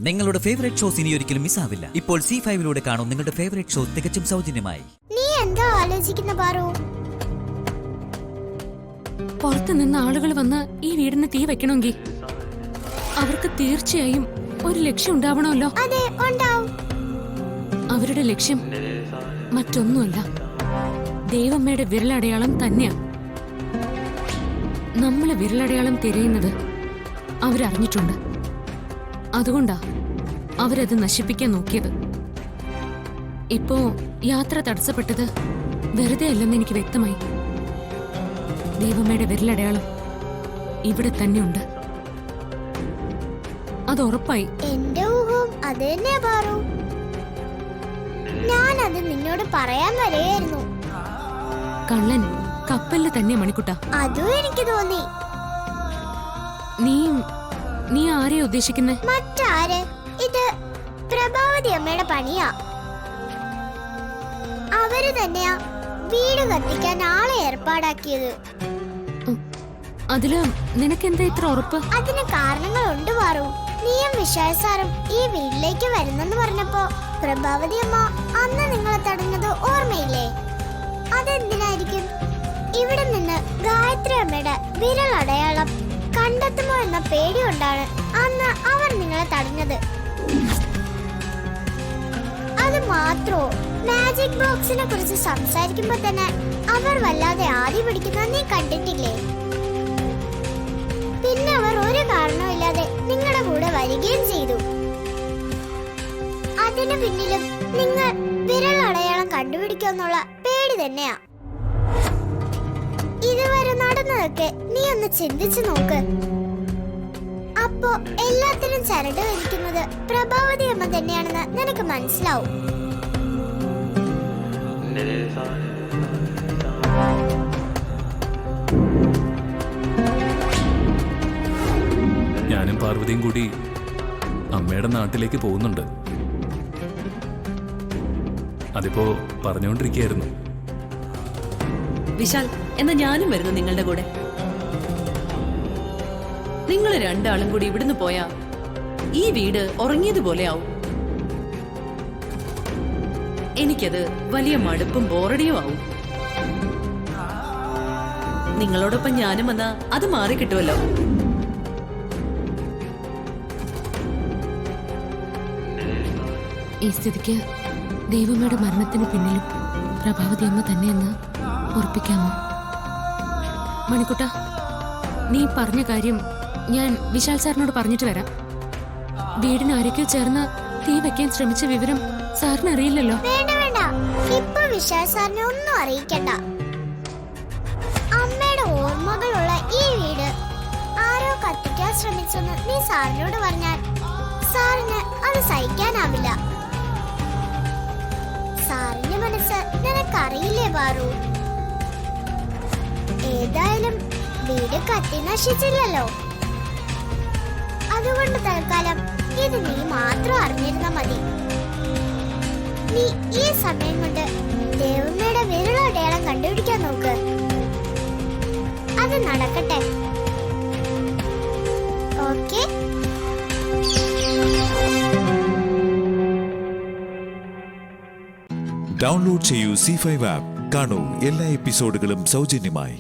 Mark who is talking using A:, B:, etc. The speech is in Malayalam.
A: നിങ്ങളുടെ ഫേവറേറ്റ് ഷോസ് ഇനി ഒരിക്കലും മിസ്സാവില്ല. ഇപ്പോൾ C5 കാണും നിങ്ങളുടെ ഫേവറേറ്റ് ഷോ തികച്ചും സൗജന്യമായി.
B: നീ എന്താ ആലോചിക്കുന്ന പാറു?
C: പുറത്തു നിന്ന് ആളുകൾ വന്ന് ഈ വീടിന് തീ വെക്കണമെങ്കിൽ അവർക്ക് തീർച്ചയായും ഒരു ലക്ഷ്യം ഉണ്ടാവണമല്ലോ.
B: അതെ, ഉണ്ടാവും.
C: അവരുടെ ലക്ഷ്യം മറ്റൊന്നുമല്ല, ദൈവമ്മയുടെ വിരലടയാളം തന്നെയാ. നമ്മളെ വിരലടയാളം തിരയുന്നത് അവരറിഞ്ഞിട്ടുണ്ട്. അതുകൊണ്ടാ അവരത് നശിപ്പിക്കാൻ നോക്കിയത്. ഇപ്പോ യാത്ര തടസ്സപ്പെട്ടത് വെറുതെ അല്ലെന്ന് എനിക്ക് വ്യക്തമായി. ദൈവമ്മയുടെ വിരലടയാളം ഇവിടെ തന്നെയുണ്ട്, അത് ഉറപ്പായി.
B: എന്റെ ഊഹവും അത് തന്നെയാ പാറു. ഞാനത് നിന്നോട് പറയാൻ വരെയായിരുന്നു.
C: കള്ളൻ കപ്പലില് തന്നെ മണിക്കുട്ട.
B: അതും എനിക്ക് തോന്നി.
C: നീ ആരെയാ ഉദ്ദേശിക്കുന്നേ?
B: മറ്റാര്? ഇത് പ്രഭാവതി അമ്മയുടെ പണിയാ. അവര് തന്നെയാ വീട് കത്തിക്കാൻ ആളെ ഏർപ്പാടാക്കിയത്.
C: അതില് നിനക്കെന്താ ഇത്ര ഉറപ്പ്?
B: അതിന് കാരണങ്ങളുണ്ട് പാറു. നീയും വിശാൽ സാറും ഈ വീട്ടിലേക്ക് വരുന്നെന്ന് പറഞ്ഞപ്പോ പ്രഭാവതി അമ്മ അന്ന് നിങ്ങളെ തടഞ്ഞത് ഓർമ്മയില്ലേ? അതെന്തിനായിരിക്കും? ഇവിടെ നിന്ന് ഗായത്രി അമ്മയുടെ വിരലടയാളം കണ്ടെത്തുമോ എന്ന പേടി കൊണ്ടാണ് അന്ന് അവർ നിങ്ങളെ തടഞ്ഞത്. അത് മാത്രോ, മാജിക് ബോക്സിനെ കുറിച്ച് സംസാരിക്കുമ്പോ തന്നെ അവർ വല്ലാതെ ആദി പിടിക്കുന്ന നീ കണ്ടിട്ടില്ലേ? പിന്നെ അവർ ഒരു കാരണവുമില്ലാതെ നിങ്ങളുടെ കൂടെ വരികയും ചെയ്തു. അതിനു പിന്നിലും നിങ്ങൾ വിരലടയാളം കണ്ടുപിടിക്കുമെന്നുള്ള പേടി തന്നെയാ. ഇതുവരെ നടന്നതൊക്കെ നീ ഒന്ന് ചിന്തിച്ചു നോക്ക്. അപ്പോ എല്ലാത്തിനും ചരട് വലിക്കുന്നത് പ്രഭാവതി അമ്മ തന്നെയാണെന്ന് നിനക്ക് മനസ്സിലാവും.
D: ഞാനും പാർവതിയും കൂടി അമ്മയുടെ നാട്ടിലേക്ക് പോകുന്നുണ്ട്. അതിപ്പോ പറഞ്ഞുകൊണ്ടിരിക്കുകയായിരുന്നു.
E: വിശാൽ, എന്നാ ഞാനും വരുന്നു നിങ്ങളുടെ കൂടെ. നിങ്ങൾ രണ്ടാളും കൂടി ഇവിടുന്ന് പോയാ ഈ വീട് ഉറങ്ങിയതുപോലെ ആവും. എനിക്കത് വലിയ മടുപ്പും ബോറടിയും ആവും. നിങ്ങളോടൊപ്പം ഞാനും വന്നാ അത് മാറിക്കിട്ടുമല്ലോ.
C: ഈ സ്ഥിതിക്ക് ദൈവമ്മയുടെ മരണത്തിന് പിന്നിലും പ്രഭാവതി അമ്മ തന്നെയെന്ന് ഉറപ്പിക്കാമോ? മണിക്കുട്ട, നീ പറഞ്ഞ കാര്യം ഞാൻ വിശാൽ സാറിനോട് പറഞ്ഞിട്ട് വരാം. വീടിന് ആരൊക്കെയോ ചേർന്ന് തീ വെക്കാൻ ശ്രമിച്ച വിവരം സാറിന് അറിയില്ലല്ലോ.
B: വേണ്ട വേണ്ട, ഇപ്പൊ വിശാൽ സാറിനെ ഒന്നും അറിയിക്കണ്ട. അമ്മയുടെ ഓർമ്മകളുള്ള ഈ വീട് ആരോ കത്തിക്കാൻ ശ്രമിച്ചെന്ന് നീ സാറിനോട് പറഞ്ഞാൽ സാറിന് അത് സഹിക്കാനാവില്ല. സാറിന്റെ മനസ്സ് നിനക്കറിയില്ലേ പാറു? ഏതായാലും വീട് കത്തി നശിച്ചില്ലല്ലോ. അതുകൊണ്ട് തൽക്കാലം ഇത് നീ മാത്രം അറിഞ്ഞിരുന്നാ മതി. നീ ഈ സമയം കൊണ്ട് ദേവമ്മയുടെ വിരലടയാളം കണ്ടുപിടിക്കാൻ നോക്ക്. അത് നടക്കട്ടെ. ഓക്കേ?
F: ഡൗൺലോഡ് ചെയ്യൂ C5 ആപ്പ്. കാണൂ എല്ലാ എപ്പിസോഡുകളും സൗജന്യമായി.